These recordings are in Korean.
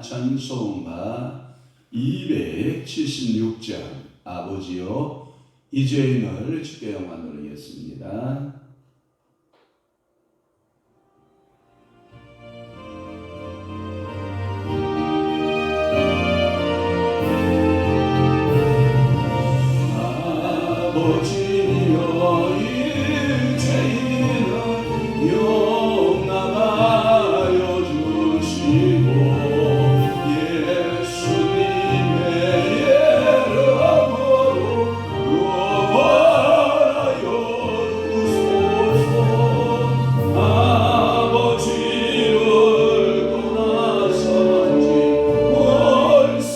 찬송가 276장 아버지여 이 죄인을 주께 영광 돌리겠습니다. 아버지여 이 죄인을 용납하여 주시고 예수님의 이름으로 구원하여 주소서. 아버지를 떠나선지 벌써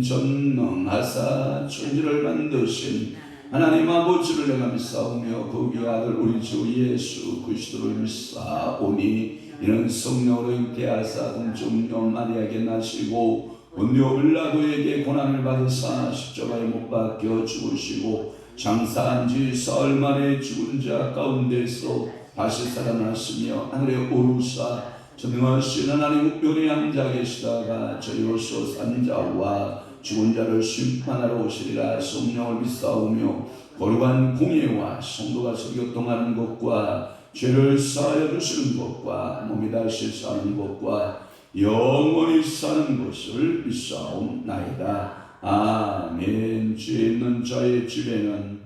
전능하사 천지를 만드신 하나님 아버지를 내가 믿사오며 그 위아들 우리 주 예수 그리스도를 믿사오니 이는 성령으로 잉태하사 동정녀 마리아에게 나시고 본디오 빌라도에게 고난을 받으사 십자가에 못 박혀 죽으시고 장사한 지 사흘 만에 죽은 자 가운데서 다시 살아나시며 하늘에 오르사 전능하신 하나님 우편에 앉아 계시다가 저희로서 산 자와 죽은 자를 심판하러 오시리라. 성령을 믿사오며 거룩한 공예와 성도가 교통하는 것과 죄를 사하여 주시는 것과 몸이 다시 사는 것과 영원히 사는 것을 믿사옵나이다. 아멘. 죄 있는 자의 집에는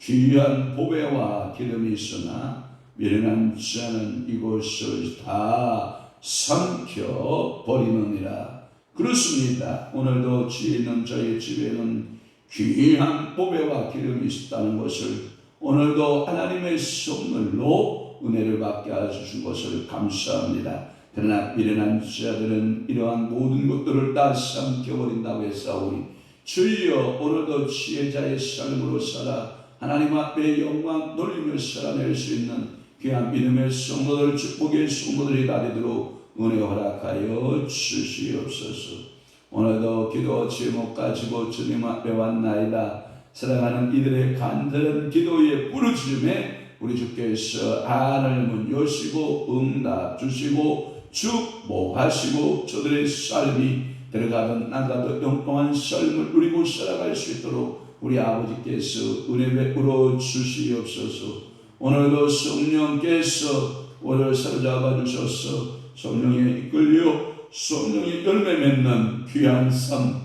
귀한 보배와 기름이 있으나 미련한 자는 이것을 다 삼켜 버리느니라. 그렇습니다. 오늘도 죄 있는 자의 집에는 귀한 보배와 기름이 있다는 것을 오늘도 하나님의 선물로 은혜를 받게 해주신 것을 감사합니다. 그러나 미련한 자들은 이러한 모든 것들을 다 삼켜버린다고 했사오니 주여 오늘도 지혜자의 삶으로 살아 하나님 앞에 영광 돌리며 살아낼 수 있는 귀한 믿음의 성도들 축복의 성도들이 다 되도록 은혜 허락하여 주시옵소서. 오늘도 기도 제목 가지고 주님 앞에 왔나이다. 사랑하는 이들의 간절한 기도의 부르짖음에 우리 주께서 하늘문 여시고 응답 주시고 축복하시고 저들의 삶이 들어가던 나가던 영통한 삶을 누리고 살아갈 수 있도록 우리 아버지께서 은혜 베풀어 주시옵소서. 오늘도 성령께서 우리를 사로잡아 주셔서 성령에 이끌려 성령의 열매 맺는 귀한 삶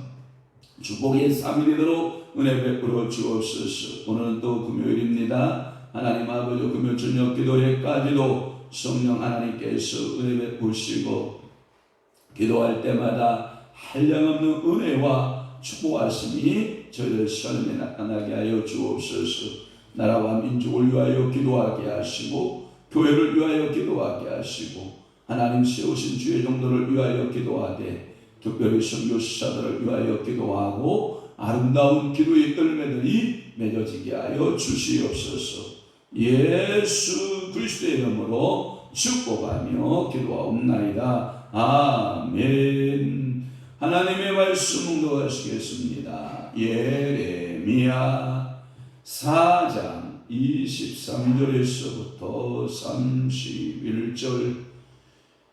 축복의 삶이 되도록 은혜 베풀어 주옵소서. 오늘은 또 금요일입니다. 하나님 아버지 금요 저녁 기도회까지도 성령 하나님께서 은혜 베푸시고 기도할 때마다 한량없는 은혜와 축복하심이 저희들 삶에 나타나게 하여 주옵소서. 나라와 민족을 위하여 기도하게 하시고 교회를 위하여 기도하게 하시고 하나님 세우신 주의 종들을 위하여 기도하되 특별히 선교사들을 위하여 기도하고 아름다운 기도의 열매들이 맺어지게 하여 주시옵소서. 예수 그리스도의 이름으로 축복하며 기도하옵나이다. 아멘. 하나님의 말씀 묵도하시겠습니다. 예레미야 4장 23절에서부터 31절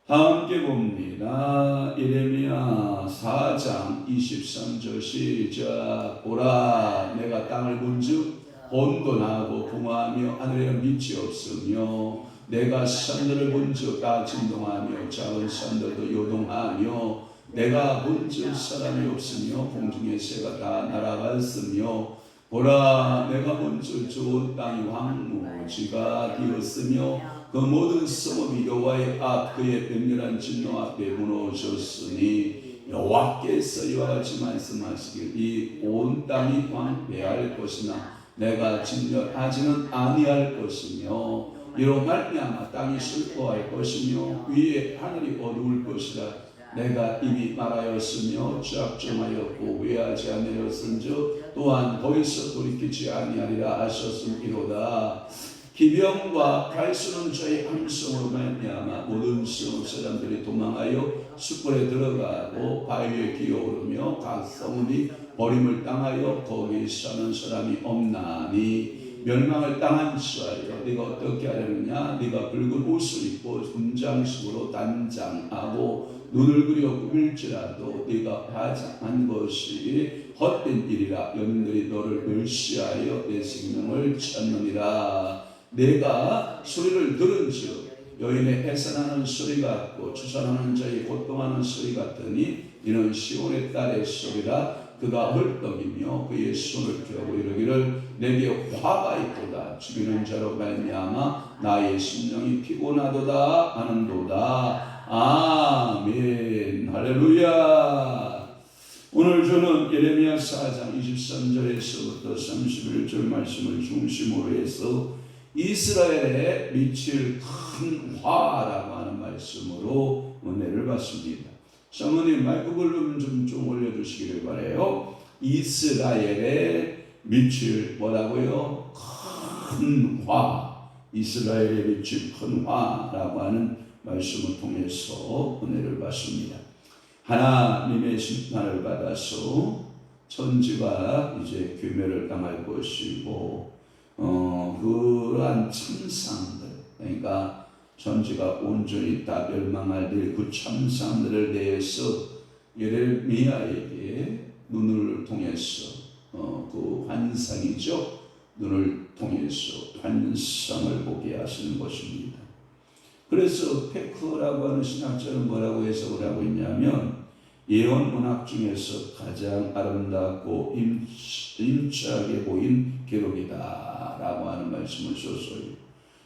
함께 봅니다. 예레미야 4장 23절 시작. 보라, 내가 땅을 본즉 혼돈하고 궁하며 하늘에는 빛이 없으며 내가 산들을 본즉 다 진동하며 작은 산들도 요동하며 내가 본즉 사람이 없으며 공중의 새가 다 날아갔으며 보라, 내가 본즉 저 땅이 황무지가 되었으며 그 모든 성읍이 여호와의 앞 그의 맹렬한 진노 앞에 무너졌으니 여호와께서 이와 같이 말씀하시길 이 온 땅이 황폐할 것이나 내가 진멸하지는 아니할 것이며 이로 말미암아 땅이 슬퍼할 것이며 위에 하늘이 어두울 것이라. 내가 이미 말하였으며 작정하였고 후회하지 아니하였은즉 또한 거기서 돌이키지 아니하리라 하셨음이로다. 기병과 갈수는 저의 함성으로 말미암아 모든 성읍 사람들이 도망하여 숯불에 들어가고 바위에 기어오르며 각 성읍이 버림을 당하여 거기 사는 사람이 없나니 멸망을 당한 자여 네가 어떻게 하려느냐. 네가 붉은 옷을 입고 분장식으로 단장하고 눈을 그려 꾸밀지라도 네가 화장한 것이 헛된 일이라. 영들이 너를 멸시하여 내 생명을 찾느니라. 내가 소리를 들은즉 여인의 애산하는 소리 같고 추산하는 자의 고통하는 소리 같으니 이는 시온의 딸의 소리라. 그가 헐떡이며 그의 손을 펴고 이르기를 내게 화가 있도다. 죽이는 자로 말미암아 나의 심령이 피곤하도다 하는도다. 아멘. 할렐루야. 오늘 저는 예레미야 4장 23절에서부터 31절 말씀을 중심으로 해서 이스라엘에 미칠 큰 화라고 하는 말씀으로 은혜를 받습니다. 사모님 마이크 볼륨 좀 올려주시기를 바라요. 이스라엘에 미칠 뭐라고요? 큰 화. 이스라엘에 미칠 큰 화라고 하는 말씀을 통해서 은혜를 받습니다. 하나님의 심판을 받아서 천지가 이제 괴멸을 당할 것이고 그러한 참상들, 그러니까 천지가 온전히 다 멸망할 그 참상들을 대해서 예레미야에게 눈을 통해서 그 환상이죠. 눈을 통해서 환상을 보게 하시는 것입니다. 그래서 페크라고 하는 신학자는 뭐라고 해석을 하고 있냐면 예언 문학 중에서 가장 아름답고 임차하게 보인 기록이다 라고 하는 말씀을 썼어요.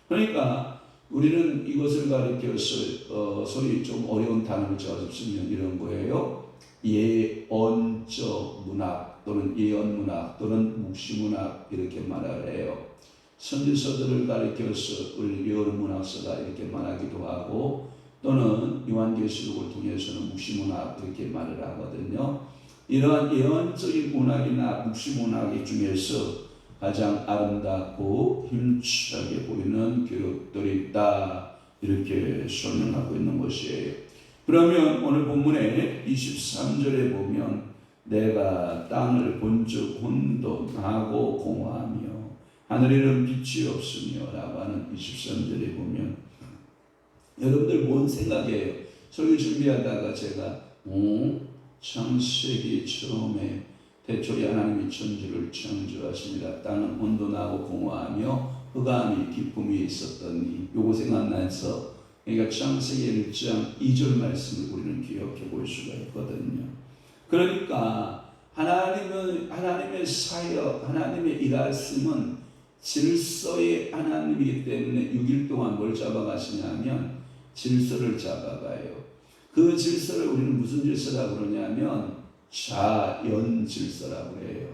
그러니까 우리는 이것을 가리켜서 소위 좀 어려운 단어를 쓰면 이런 거예요. 예언적 문학 또는 예언문학 또는 묵시문학 이렇게 말을 해요. 선지서들을 가리켜서 우리 예언문학서다 이렇게 말하기도 하고 또는 요한계시록을 통해서는 묵시문학 이렇게 말을 하거든요. 이러한 예언적인 문학이나 묵시문학 중에서 가장 아름답고 힘차게 보이는 기록들이 있다 이렇게 설명하고 있는 것이에요. 그러면 오늘 본문의 23절에 보면 내가 땅을 본즉 혼돈하고 공허하며 하늘에는 빛이 없으며 라고 하는 23절에 보면 여러분들 뭔 생각이에요? 설교 준비하다가 제가 창세기 처음에 태초에 하나님이 천지를 창조하십니다. 땅은 혼돈하고 공허하며 흑암이 기쁨이 있었더니 요거 생각나서 그러니까 창세기 1장 2절 말씀을 우리는 기억해 볼 수가 있거든요. 그러니까 하나님의 사역, 하나님의 일하심은 질서의 하나님이기 때문에 6일 동안 뭘 잡아가시냐면 질서를 잡아가요. 그 질서를 우리는 무슨 질서라고 그러냐면 자연 질서라고 해요.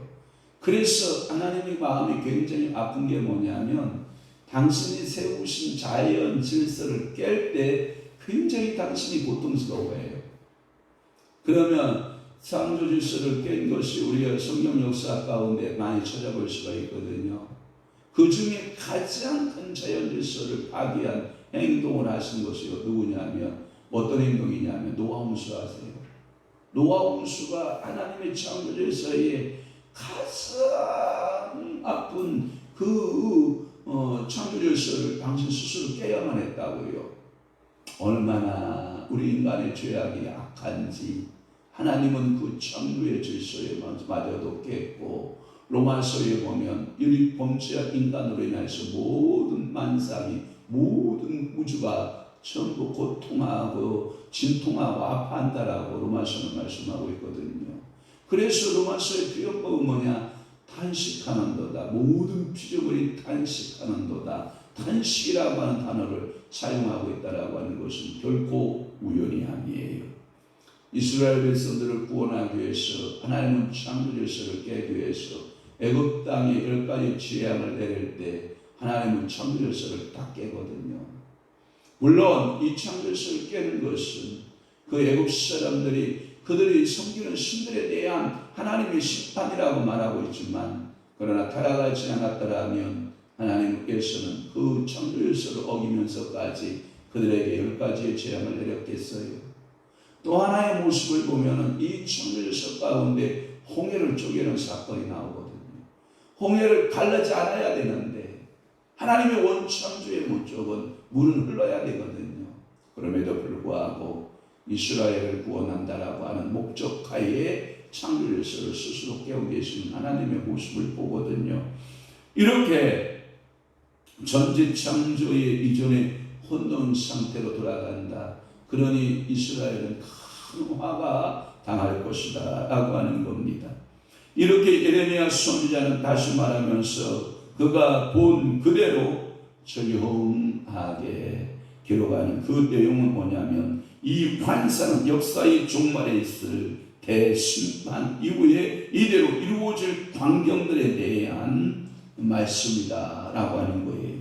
그래서 하나님의 마음이 굉장히 아픈 게 뭐냐면 당신이 세우신 자연 질서를 깰 때 굉장히 당신이 고통스러워해요. 그러면 창조 질서를 깬 것이 우리가 성경 역사 가운데 많이 찾아볼 수가 있거든요. 그 중에 가장 큰 자연 질서를 파괴한 행동을 하신 것이 누구냐면, 어떤 행동이냐면 노아 홍수 아세요? 노아 홍수가 하나님의 창조 질서에 가장 아픈 그 창조 질서를 당신 스스로 깨야만 했다고요. 얼마나 우리 인간의 죄악이 악한지 하나님은 그 창조의 질서에 마저도 깼고, 로마서에 보면 이 범죄한 인간으로 인해서 모든 만상이, 모든 우주가 전부 고통하고 진통하고 아파한다라고 로마서는 말씀하고 있거든요. 그래서 로마서의 표현법은 뭐냐? 탄식하는도다. 모든 피조물이 탄식하는도다. 탄식이라고 하는 단어를 사용하고 있다라고 하는 것은 결코 우연이 아니에요. 이스라엘 백성들을 구원하기 위해서 하나님은 창조 질서를 깨기 위해서 애굽 땅에 10가지 재앙을 내릴 때 하나님은 창조 질서를 다 깨거든요. 물론 이 창조 질서를 깨는 것은 그 애굽 사람들이 그들이 섬기는 신들에 대한 하나님의 심판이라고 말하고 있지만, 그러나 타락하지 않았더라면 하나님께서는 그 창조 질서를 어기면서까지 그들에게 10가지의 재앙을 내렸겠어요. 또 하나의 모습을 보면은 이 창조 질서 가운데 홍해를 쪼개는 사건이 나오거든요. 홍해를 갈라지 않아야 되는데 하나님의 원창조의 목적은 물은 흘러야 되거든요. 그럼에도 불구하고 이스라엘을 구원한다라고 하는 목적 하에 창조 질서를 스스로 깨우고 계시는 하나님의 모습을 보거든요. 이렇게 전지 창조의 이전의 혼돈 상태로 돌아간다. 그러니 이스라엘은 큰 화가 당할 것이다 라고 하는 겁니다. 이렇게 예레미야 선지자는 다시 말하면서 그가 본 그대로 정형하게 기록하는 그 내용은 뭐냐면, 이 환상은 역사의 종말에 있을 대심판 이후에 이대로 이루어질 광경들에 대한 말씀이다 라고 하는 거예요.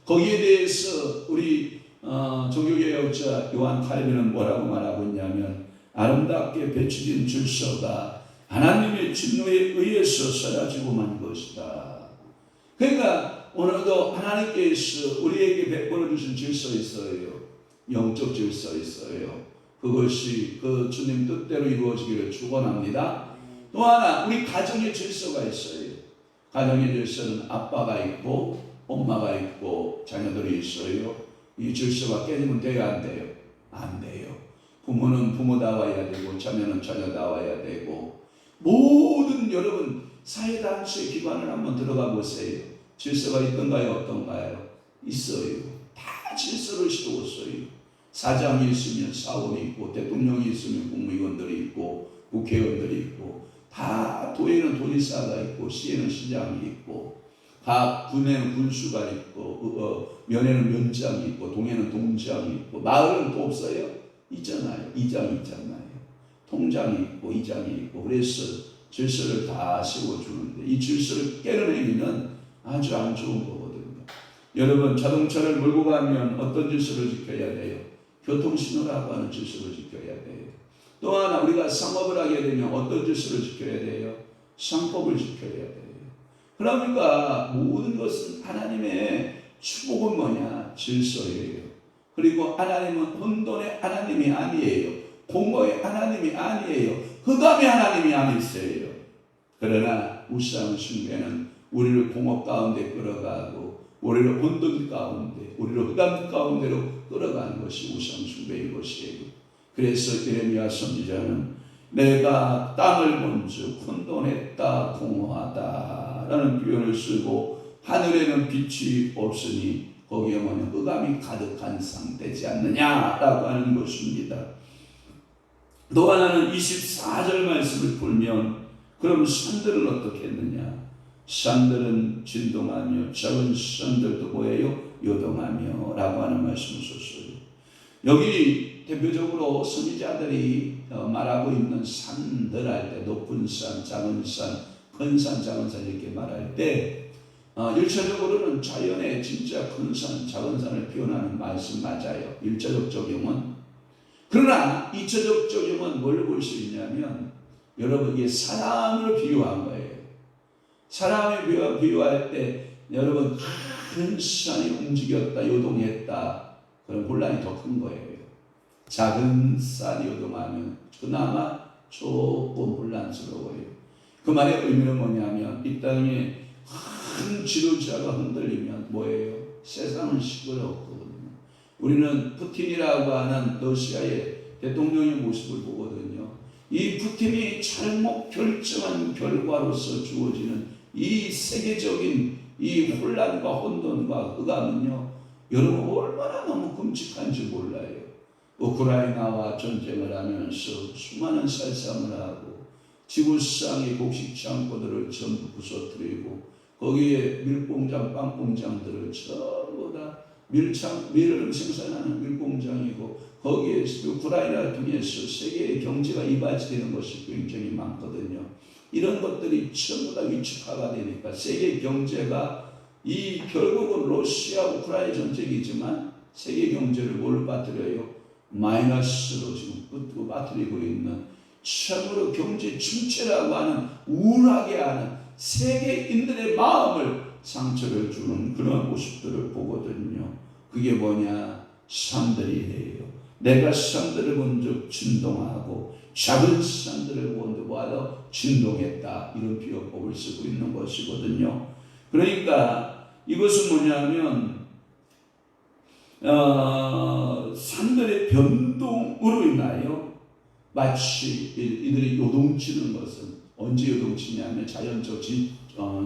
거기에 대해서 우리 종교개혁자 요한 칼빈은 뭐라고 말하고 있냐면, 아름답게 배치된 질서가 하나님의 진노에 의해서 사라지고 만 것이다. 그러니까 오늘도 하나님께서 우리에게 베풀어 주신 질서 있어요. 영적 질서 있어요. 그것이 그 주님 뜻대로 이루어지기를 축원합니다. 또 하나 우리 가정의 질서가 있어요. 가정의 질서는 아빠가 있고 엄마가 있고 자녀들이 있어요. 이 질서가 깨지면 돼요, 안 돼요? 안 돼요. 부모는 부모다워야 되고 자녀는 자녀다워야 되고, 모든 여러분 사회단체 기관을 한번 들어가 보세요. 질서가 있던가요, 어떤가요? 있어요. 다 질서를 세웠어요. 사장이 있으면 사원이 있고, 대통령이 있으면 국무위원들이 있고, 국회의원들이 있고, 다 도에는 도지사가 있고, 시에는 시장이 있고, 각 군에는 군수가 있고, 면에는 면장이 있고, 동에는 동장이 있고, 마을은 또 없어요? 있잖아요. 이장이 있잖아요. 통장이 있고 이장이 있고. 그래서 질서를 다 세워주는데, 이 질서를 깨는 행위는 아주 안 좋은 거거든요. 여러분, 자동차를 몰고 가면 어떤 질서를 지켜야 돼요? 교통신호라고 하는 질서를 지켜야 돼요. 또 하나 우리가 상업을 하게 되면 어떤 질서를 지켜야 돼요? 상법을 지켜야 돼요. 그러니까 모든 것은 하나님의 축복은 뭐냐? 질서예요. 그리고 하나님은 혼돈의 하나님이 아니에요. 공허의 하나님이 아니에요. 흑암의 하나님이 아니세요. 그러나 우상 숭배는 우리를 공허 가운데 끌어가고, 우리를 혼돈 가운데, 우리를 흑암 가운데로 끌어가는 것이 우상 숭배인 것이에요. 그래서 예레미야 선지자는 내가 땅을 본즉 혼돈했다, 공허하다 라는 표현을 쓰고, 하늘에는 빛이 없으니 거기에 뭐냐? 흑암이 가득한 상태지 않느냐라고 하는 것입니다. 또 하나는 24절 말씀을 보면, 그럼 산들은 어떻게 했느냐? 산들은 진동하며 작은 산들도 뭐예요? 요동하며 라고 하는 말씀을 썼어요. 여기 대표적으로 선지자들이 말하고 있는 산들 할 때, 높은 산, 작은 산, 큰 산, 작은 산 이렇게 말할 때 1차적으로는 자연의 진짜 큰 산, 작은 산을 표현하는 말씀 맞아요. 1차적 적용은. 그러나 2차적 적용은 뭘 볼 수 있냐면, 여러분 이게 사람을 비유한 거예요. 사람을 비유할 때 여러분 큰 산이 움직였다, 요동했다. 그런 혼란이 더 큰 거예요. 작은 산이 요동하면 그나마 조금 혼란스러워요. 그 말의 의미는 뭐냐면 이 땅에 큰 지도자가 흔들리면 뭐예요? 세상은 시끄럽거든요. 우리는 푸틴이라고 하는 러시아의 대통령의 모습을 보거든요. 이 푸틴이 잘못 결정한 결과로서 주어지는 이 세계적인 이 혼란과 혼돈과 흑암은요, 여러분 얼마나 너무 끔찍한지 몰라요. 우크라이나와 전쟁을 하면서 수많은 살상을 하고 지구상의 곡식 창고들을 전부 부서뜨리고 거기에 밀공장, 빵공장들을 전부 다 밀을 생산하는 밀공장이고 거기에 우크라이나를 통해서 세계의 경제가 이바지되는 것이 굉장히 많거든요. 이런 것들이 전부 다 위축화가 되니까 세계 경제가 이 결국은 러시아 우크라이나 전쟁이지만 세계 경제를 뭘로 빠뜨려요? 마이너스로 지금 빠뜨리고 있는 참으로 경제 침체라고 하는 우울하게 하는 세계인들의 마음을 상처를 주는 그런 모습들을 보거든요. 그게 뭐냐? 산들이 해요. 내가 산들을 본즉 진동하고 작은 산들을 본즉 뭐하러 진동했다. 이런 비유법을 쓰고 있는 것이거든요. 그러니까 이것은 뭐냐면 산들의 변동으로 인하여 마치 이들이 요동치는 것은 언제 요동치냐면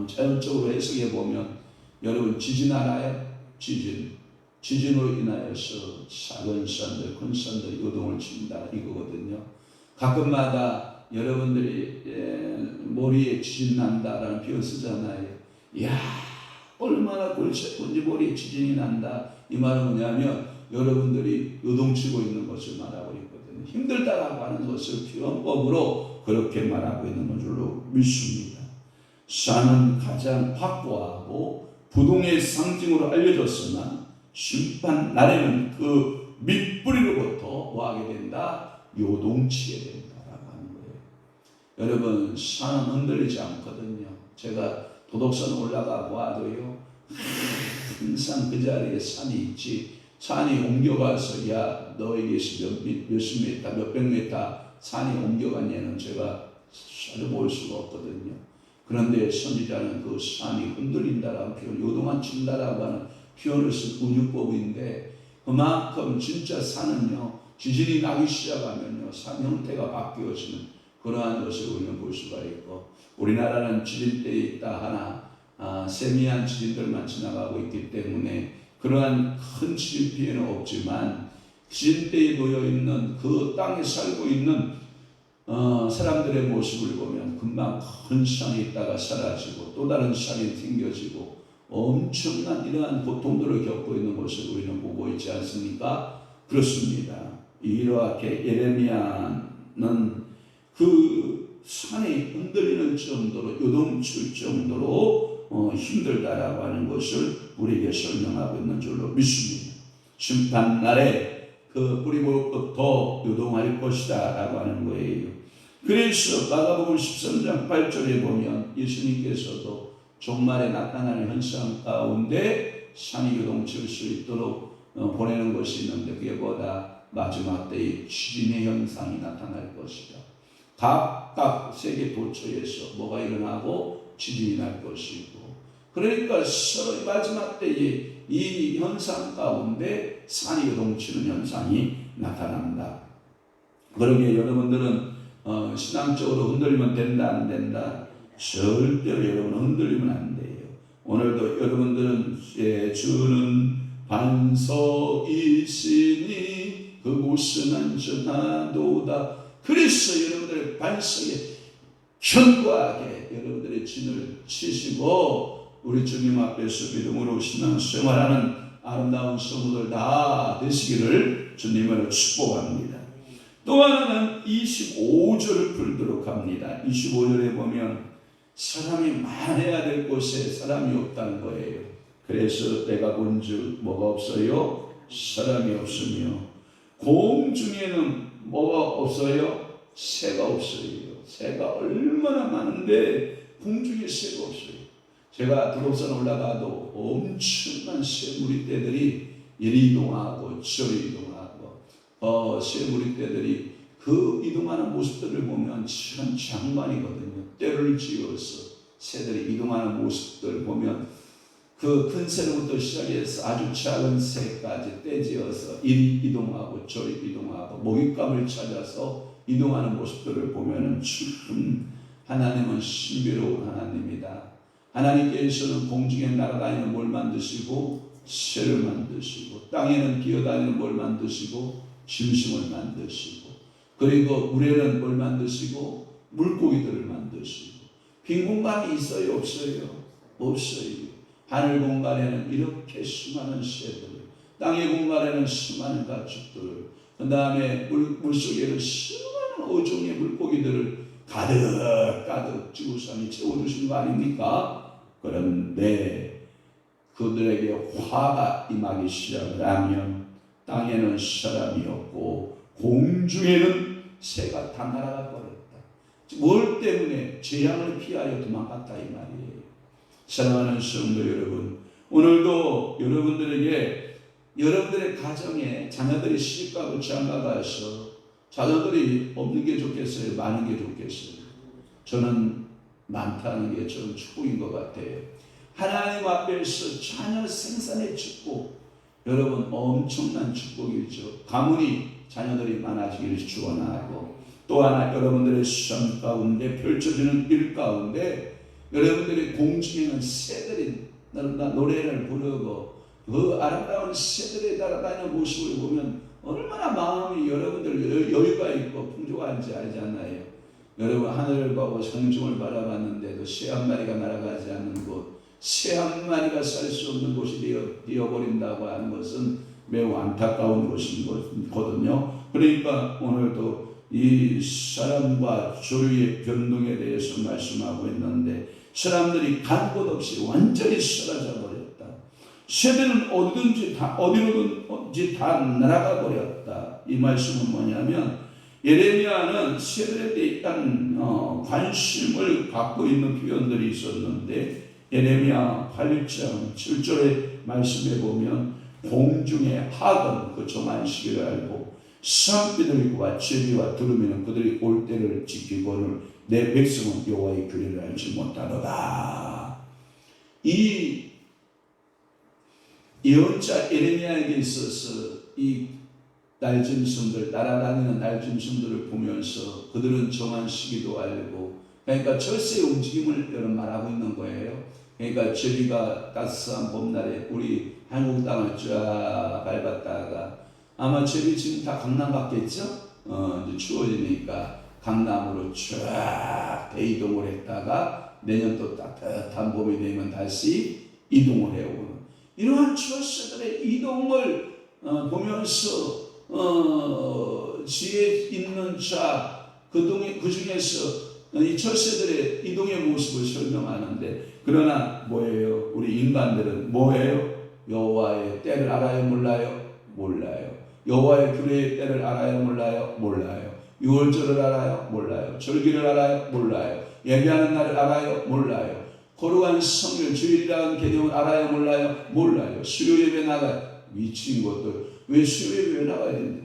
자연적으로 해석해 보면 여러분 지진 알아요? 지진으로 인하여서 작은 산들, 큰 산들 요동을 친다 이거거든요. 가끔마다 여러분들이 머리에 지진 난다라는 표현 쓰잖아요. 이야 얼마나 골치 아픈지 머리에 지진이 난다. 이 말은 뭐냐면 여러분들이 요동치고 있는 것을 말하고 있거든요. 힘들다라고 하는 것을 표현법으로 그렇게 말하고 있는 줄로 믿습니다. 산은 가장 확고하고 부동의 상징으로 알려졌으나 심판 날에는 그 밑뿌리로부터 뭐하게 된다? 요동치게 된다라고 하는 거예요. 여러분 산은 흔들리지 않거든요. 제가 도덕산 올라가 보아도요 항상 그 자리에 산이 있지 산이 옮겨가서 야 너에게서 몇십 미터 몇백 미터 산이 옮겨간 예는 제가 찾아볼 수가 없거든요. 그런데 선지자는 그 산이 흔들린다라는 표현, 요동한친다라고 하는 표현을 쓴 운유법인데 그만큼 진짜 산은요 지진이 나기 시작하면요 산 형태가 바뀌어지는 그러한 것을 우리는 볼 수가 있고 우리나라는 지진 때에 있다 하나 세미한 지진들만 지나가고 있기 때문에 그러한 큰 지진 피해는 없지만 지진 때에 놓여있는 그 땅에 살고 있는 사람들의 모습을 보면 금방 큰 산이 있다가 사라지고 또 다른 산이 생겨지고 엄청난 이러한 고통들을 겪고 있는 것을 우리는 보고 있지 않습니까? 그렇습니다. 이렇게 예레미야는 그 산이 흔들리는 정도로 요동칠 정도로 힘들다라고 하는 것을 우리에게 설명하고 있는 줄로 믿습니다. 심판날에 그 뿌리부터 요동할 것이다 라고 하는 거예요. 그래서 마가복음 13장 8절에 보면 예수님께서도 종말에 나타나는 현상 가운데 산이 요동칠 수 있도록 보내는 것이 있는데 그게 뭐다? 마지막 때의 지진의 현상이 나타날 것이다. 각각 세계 도처에서 뭐가 일어나고 지진이 날 것이고 그러니까 서로 마지막 때에 이 현상 가운데 산이 요동치는 현상이 나타난다. 그러기에 여러분들은 신앙적으로 흔들리면 된다 안 된다? 절대로 여러분 흔들리면 안 돼요. 오늘도 여러분들은 주는 반석이시니 그곳은 안전하도다. 그래서 여러분들의 반석에 견고하게 여러분들의 진을 치시고 우리 주님 앞에서 믿음으로 신앙생활하는 아름다운 성도들 다 되시기를 주님으로 축복합니다. 또 하나는 25절을 풀도록 합니다. 25절에 보면 사람이 많아야 될 곳에 사람이 없다는 거예요. 그래서 내가 본즉 뭐가 없어요? 사람이 없으며 공 중에는 뭐가 없어요? 새가 없어요. 새가 얼마나 많은데 공중에 새가 없어요. 제가 도로산 올라가도 엄청난 새 무리떼들이 이리 이동하고 저리 이동하고 새 무리떼들이 그 이동하는 모습들을 보면 참 장관이거든요. 때를 지어서 새들이 이동하는 모습들을 보면 그 큰 새로부터 시작해서 아주 작은 새까지 떼지어서 이리 이동하고 저리 이동하고 먹잇감을 찾아서 이동하는 모습들을 보면 참 하나님은 신비로운 하나님이다. 하나님께서는 공중에 날아다니는 뭘 만드시고 새를 만드시고 땅에는 기어다니는 뭘 만드시고 짐승을 만드시고 그리고 물에는 뭘 만드시고 물고기들을 만드시고 빈 공간이 있어요? 없어요? 없어요. 하늘 공간에는 이렇게 수많은 새들, 땅의 공간에는 수많은 가축들, 그 다음에 물속에는 수많은 어종의 물고기들을 가득 지구상이 채워주신 거 아닙니까? 그런데 그들에게 화가 임하기 시작을 하면 땅에는 사람이 없고 공중에는 새가 다 날아가 버렸다. 뭘 때문에? 재앙을 피하여 도망갔다 이 말이에요. 사랑하는 성도 여러분, 오늘도 여러분들에게 여러분들의 가정에 자녀들이 시집가고 장가가서 자녀들이 없는 게 좋겠어요? 많은 게 좋겠어요? 저는 많다는 게 저는 축복인 것 같아요. 하나님 앞에서 자녀 생산의 축복, 여러분 엄청난 축복이죠. 가문이 자녀들이 많아지기를 축원하고 또 하나 여러분들의 삶 가운데 펼쳐지는 일 가운데 여러분들의 공중에는 새들이 노래를 부르고 그 아름다운 새들이 날아다니는 모습을 보면 얼마나 마음이 여러분들 여유가 있고 풍족한지 알잖아요. 여러분 하늘을 보고 성중을 바라봤는데도 새 한 마리가 날아가지 않는 곳, 새 한 마리가 살 수 없는 곳이 되어버린다고 하는 것은 매우 안타까운 것이거든요. 그러니까 오늘도 이 사람과 조류의 변동에 대해서 말씀하고 있는데 사람들이 간 곳 없이 완전히 사라져 버렸다. 새들은 어디로든지 다 날아가 버렸다. 이 말씀은 뭐냐면 예레미야는 새들에 대한 관심을 갖고 있는 표현들이 있었는데 예레미야 8장 7절의 말씀에 보면 공중의 학은 그 정한 시기를 알고 산비둘기와 제비와 두루미는 그들이 올 때를 지키고는 내 백성은 여호와의 규례를 알지 못하도다. 이 예언자 예레미야에게 있어서 이 날짐승들, 날아다니는 날짐승들을 보면서 그들은 정한 시기도 알고, 그러니까 철새의 움직임을 여러분 말하고 있는 거예요. 그러니까 제비가 따스한 봄날에 우리 한국 땅을 쫙 밟았다가 아마 제비 지금 다 강남 갔겠죠? 이제 추워지니까 강남으로 쫙 대이동을 했다가 내년 또 따뜻한 봄이 되면 다시 이동을 해오는 이러한 철새들의 이동을 보면서 지혜 있는 자 그 중에서 이 철새들의 이동의 모습을 설명하는데 그러나 뭐예요? 우리 인간들은 뭐예요? 여호와의 때를 알아요? 몰라요? 몰라요. 여호와의 규례의 때를 알아요? 몰라요? 몰라요. 유월절을 알아요? 몰라요. 절기를 알아요? 몰라요. 예배하는 날을 알아요? 몰라요. 거룩한 성일 주일이라는 개념을 알아요? 몰라요? 몰라요. 수요 예배 나가요. 미친 것들. 왜 수요 예배 왜 나가야 되는데?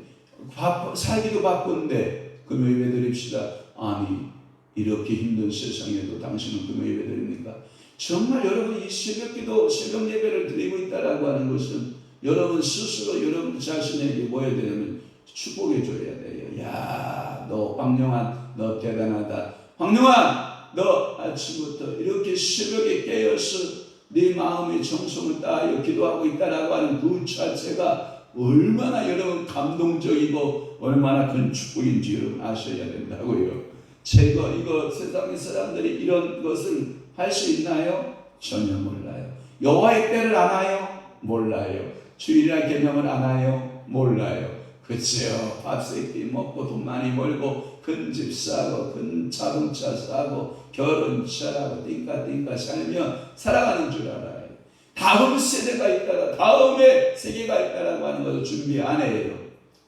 살기도 바쁜데 금요 예배 드립시다. 아니 이렇게 힘든 세상에도 당신은 금요 예배 드립니까? 정말 여러분 이 새벽기도 새벽 예배를 드리고 있다라고 하는 것은 여러분 스스로 여러분 자신에게 뭐 해야 되냐면 축복해 줘야 돼요. 야, 너 황영환 너 대단하다. 황영환 너 아침부터 이렇게 새벽에 깨어서 네 마음의 정성을 다하여 기도하고 있다라고 하는 그 자체가 얼마나 여러분 감동적이고 얼마나 큰 축복인지 여러분 아셔야 된다고요. 이거 세상의 사람들이 이런 것을 할 수 있나요? 전혀 몰라요. 여호와의 때를 아나요? 몰라요. 주일날 개념을 아나요? 몰라요. 그치요. 밥 세끼 먹고 돈 많이 벌고 큰 집 사고 큰 자동차 사고 결혼 잘하고 띵까 살면 살아가는 줄 알아요. 다음 세대가 있다가 다음에 세계가 있다라고 하는 것을 준비 안 해요.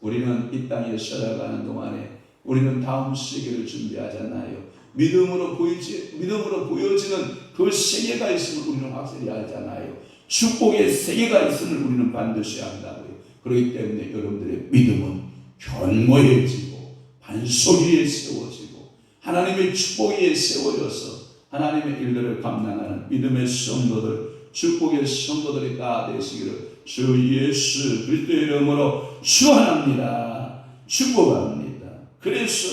우리는 이 땅에 살아가는 동안에 우리는 다음 세계를 준비하잖아요. 믿음으로 보여지는 그 세계가 있음을 우리는 확실히 알잖아요. 축복의 세계가 있음을 우리는 반드시 안다고요. 그렇기 때문에 여러분들의 믿음은 견고해지고 반석 위에 세워지고 하나님의 축복 위에 세워져서 하나님의 일들을 감당하는 믿음의 성도들, 축복의 성도들이 다 되시기를 주 예수 그리스도의 이름으로 축원합니다. 축복합니다. 그래서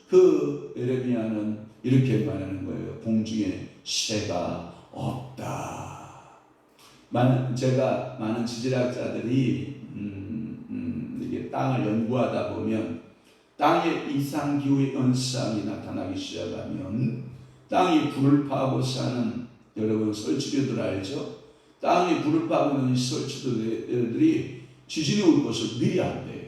그 예레미야는 이렇게 말하는 거예요. 공중에 새가 없다. 제가 많은 지질학자들이 이게 땅을 연구하다 보면 땅의 이상기후 현상이 나타나기 시작하면 땅이 불을 파고 사는 여러분 설치류들 알죠? 땅이 불을 파고 있는 설치류들이 지진이 올 것을 미리 안돼요.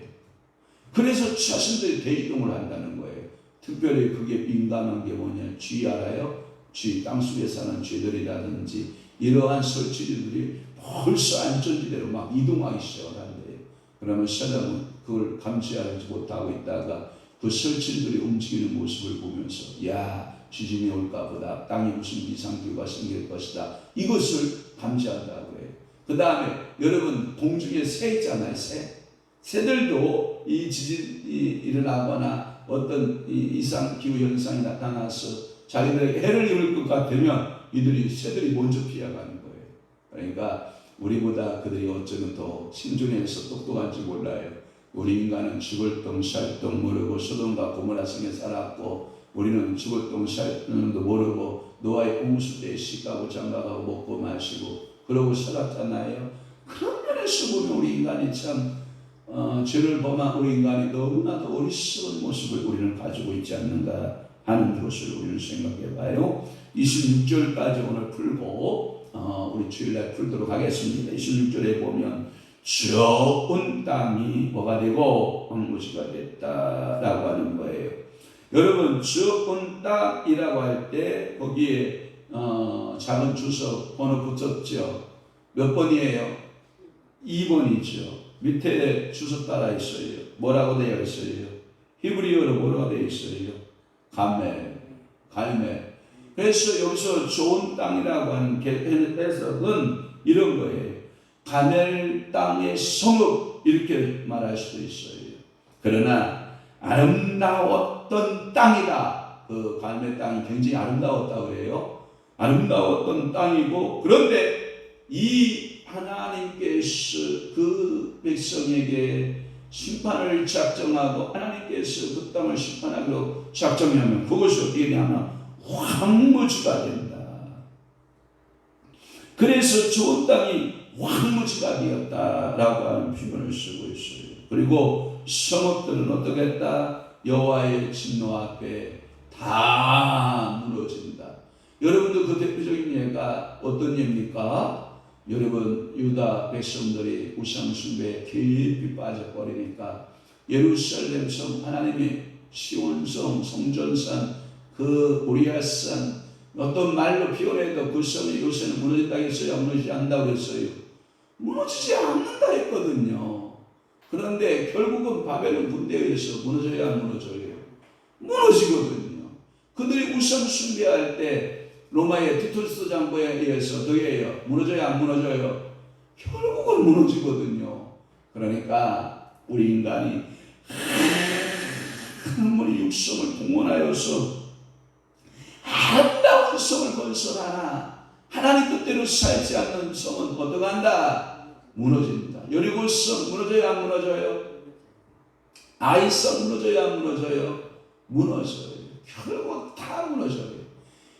그래서 자신들이 대이동을 한다는 거예요. 특별히 그게 민감한 게 뭐냐? 쥐 알아요? 쥐, 땅속에 사는 쥐들이라든지 이러한 설치류들이 벌써 안전지대로 막 이동하기 시작을 한대요. 그러면 사람은 그걸 감지하지 못하고 있다가 그 설치류들이 움직이는 모습을 보면서 야, 지진이 올까 보다. 땅에 무슨 이상기후가 생길 것이다. 이것을 감지한다고 해요. 그 다음에 여러분 공중에 새 있잖아요. 새들도 이 지진이 일어나거나 어떤 이상기후 현상이 나타나서 자기들에게 해를 입을 것 같으면 새들이 먼저 피해가는 거예요. 그러니까 우리보다 그들이 어쩌면 더 신중해서 똑똑한지 몰라요. 우리 인간은 죽을 똥 살 똥 모르고 소돔과 고모라 성에 살았고 우리는 죽을 똥 살 똥도 모르고 노아의 홍수 때 씻가고 장가가고 먹고 마시고 그러고 살았잖아요. 그런 면에서 보면 우리 인간이 참 죄를 범한 우리 인간이 너무나도 어리석은 모습을 우리는 가지고 있지 않는가 하는 것을 우리는 생각해 봐요. 26절까지 오늘 풀고 우리 주일날 풀도록 하겠습니다. 26절에 보면 좋은 땅이 뭐가 되고 황무지가 됐다라고 하는 거예요. 여러분 좋은 땅이라고 할 때 거기에 작은 주석 번호 붙였죠. 몇 번이에요? 2번이죠. 밑에 주석 따라 있어요. 뭐라고 되어 있어요? 히브리어로 뭐라고 되어 있어요? 갈멜. 그래서 여기서 좋은 땅이라고 하는 해석은 이런 거예요. 갈멜 땅의 성읍 이렇게 말할 수도 있어요. 그러나 아름다웠던 땅이다. 그 갈멜 땅이 굉장히 아름다웠다고 그래요. 아름다웠던 땅이고 그런데 이 하나님께서 그 백성에게 심판을 작정하고 하나님께서 그 땅을 심판하기로 작정하면 그것이 어떻게 되냐면 황무지가 된다. 그래서 좋은 땅이 황무지가 되었다라고 하는 표현을 쓰고 있어요. 그리고 성읍들은 어떻게 했다? 여호와의 진노 앞에 다 무너진다. 여러분도 그 대표적인 예가 어떤 예입니까? 여러분 유다 백성들이 우상 숭배에 깊이 빠져버리니까 예루살렘 성 하나님의 시온성 성전산 그 모리아산 어떤 말로 표현해도 그 성이 요새는 무너졌다 했어요? 무너지지 않는다고 했어요? 무너지지 않는다 했거든요. 그런데 결국은 바벨론 군대에 의해서 무너져야 안 무너져요? 무너지거든요. 그들이 우상 숭배할 때 로마의 티투스 장군에 의해서 어떻게 무너져야 안 무너져요? 결국은 무너지거든요. 그러니까 우리 인간이 하나님의 육성을 동원하여서 아름다운 성을 건설하나 하나님 뜻대로 살지 않는 성은 어떡한다? 무너진다. 여리고성 무너져야 안 무너져요? 아이성 무너져야 안 무너져요? 무너져요. 결국 다 무너져요.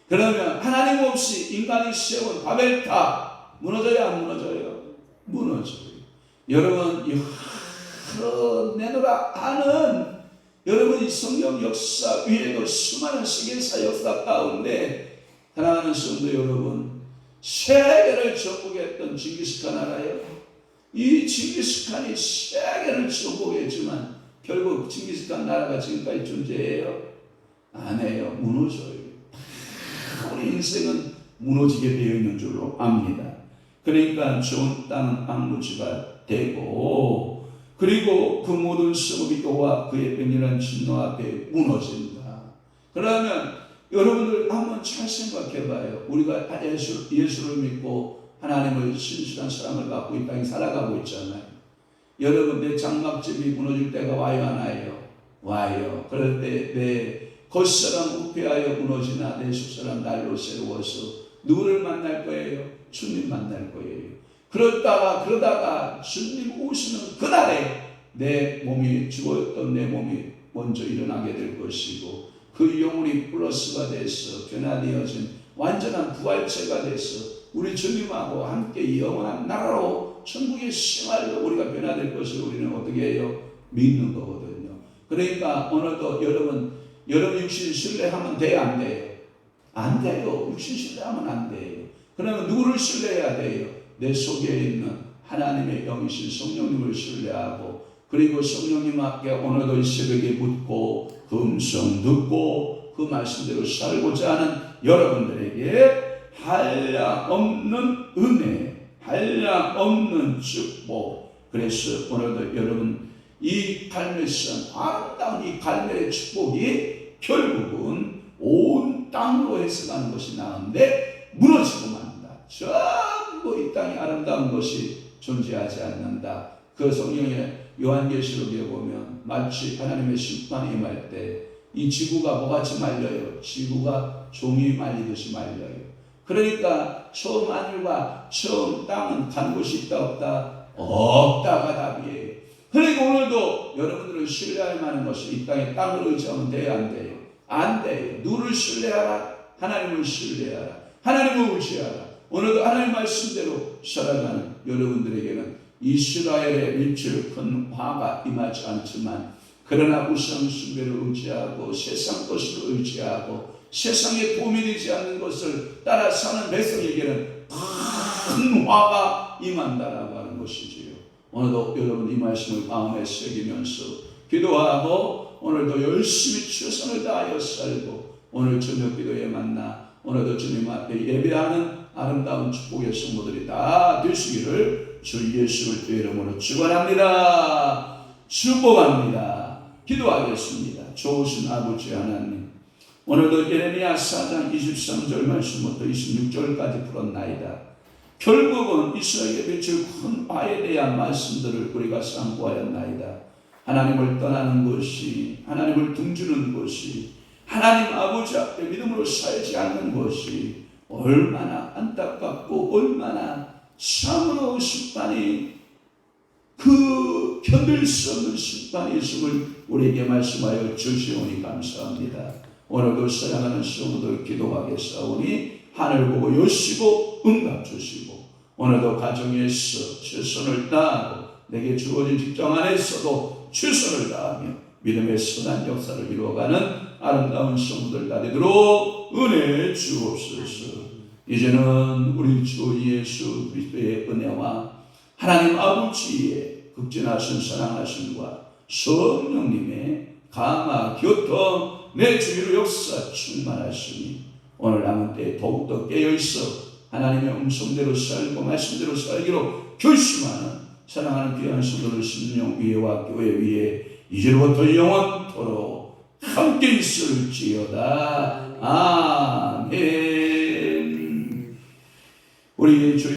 그러면 하나님 없이 인간이 세운 바벨탑 무너져야 안 무너져요? 무너져요. 여러분 이 내노라 하는 여러분 이 성경 역사 위에도 수많은 세계사 역사 가운데 사랑하는 성도 여러분 세계를 정복했던 징기스칸 알아요? 이 징기스칸이 세계를 정복했지만 결국 징기스칸 나라가 지금까지 존재해요? 안 해요. 무너져요. 우리 인생은 무너지게 되어 있는 줄로 압니다. 그러니까 좋은 땅은 황무지가 되고 그리고 그 모든 성읍이 여호와 그의 은밀한 진노 앞에 무너진다. 그러면 여러분들 한번 잘 생각해 봐요. 우리가 예수를 믿고 하나님의 신실한 사랑을 받고 이 땅에 살아가고 있잖아요. 여러분, 내 장막집이 무너질 때가 와요, 안 와요? 와요. 그럴 때 내 겉사람 우패하여 무너지나 내 속사람 날로 새로워서 누구를 만날 거예요? 주님 만날 거예요. 그러다가 주님 오시는 그날에 내 몸이 죽었던 내 몸이 먼저 일어나게 될 것이고, 그 영혼이 플러스가 돼서 변화되어진 완전한 부활체가 돼서 우리 주님하고 함께 영원한 나라로 천국의 생활로 우리가 변화될 것을 우리는 어떻게 해요? 믿는 거거든요. 그러니까 오늘도 여러분 육신 신뢰하면 돼요, 안 돼요? 안 돼요. 육신 신뢰하면 안 돼요. 그러면 누구를 신뢰해야 돼요? 내 속에 있는 하나님의 영이신 성령님을 신뢰하고, 그리고 성령님 앞에 오늘도 이 새벽에 묻고 그 음성 듣고 그 말씀대로 살고자 하는 여러분들에게 한량없는 은혜, 한량없는 축복. 그래서 오늘도 여러분 이 갈멜산, 아름다운 이 갈멜의 축복이 결국은 온 땅으로 해석하는 것이 나은데 무너지고 만다. 전부 이 땅에 아름다운 것이 존재하지 않는다. 그 성경의 요한계시록에 보면 마치 하나님의 심판이 임할 때 이 지구가 뭐같이 말려요? 지구가 종이 말리듯이 말려요. 그러니까 처음 하늘과 처음 땅은 간 곳이 있다 없다? 없다가 답이에요. 그러니까 오늘도 여러분들은 신뢰할 만한 것이 이 땅에 땅을 의지하면 돼요, 안 돼요? 안 돼요. 누구를 신뢰하라? 하나님을 신뢰하라. 하나님을 의지하라. 오늘도 하나님 말씀대로 살아가는 여러분들에게는 이스라엘의 밀칠 큰 화가 임하지 않지만, 그러나 우상 숭배를 의지하고 세상 것을 의지하고 세상에 도움이 되지 않는 것을 따라 사는 백성에게는 큰 화가 임한다라고 하는 것이지요. 오늘도 여러분 이 말씀을 마음에 새기면서 기도하고 오늘도 열심히 최선을 다하여 살고, 오늘 저녁 기도에 만나 오늘도 주님 앞에 예배하는 아름다운 축복의 성도들이 다 되시기를 주 예수의 이름으로 축원합니다. 축복합니다. 기도하겠습니다. 좋으신 아버지 하나님, 오늘도 예레미야 4장 23절 말씀부터 26절까지 풀었나이다. 결국은 이스라엘의 미칠 큰 화에 대한 말씀들을 우리가 상고하였나이다. 하나님을 떠나는 것이, 하나님을 등지는 것이, 하나님 아버지 앞에 믿음으로 살지 않는 것이 얼마나 안타깝고 얼마나 참으로 심판이, 그 견딜 수 없는 심판이 있음을 우리에게 말씀하여 주시오니 감사합니다. 오늘도 사랑하는 성도들 기도하겠사오니 하늘 보고 여시고 응답 주시고, 오늘도 가정에서 최선을 다하고 내게 주어진 직장 안에서도 최선을 다하며 믿음의 선한 역사를 이루어가는 아름다운 성도들 다 되도록 은혜 주옵소서. 이제는 우리 주 예수 그리스도의 은혜와 하나님 아버지의 극진하신 사랑하심과 성령님의 감화 교통 내 주위로 역사 충만하시니 오늘 남은 때에 더욱더 깨어있어 하나님의 음성대로 살고 말씀대로 살기로 결심하는 사랑하는 귀한 성도들 심령 위에와 교회 위에 이제로부터 영원토록 함께 있을지어다. 아멘. 우리 주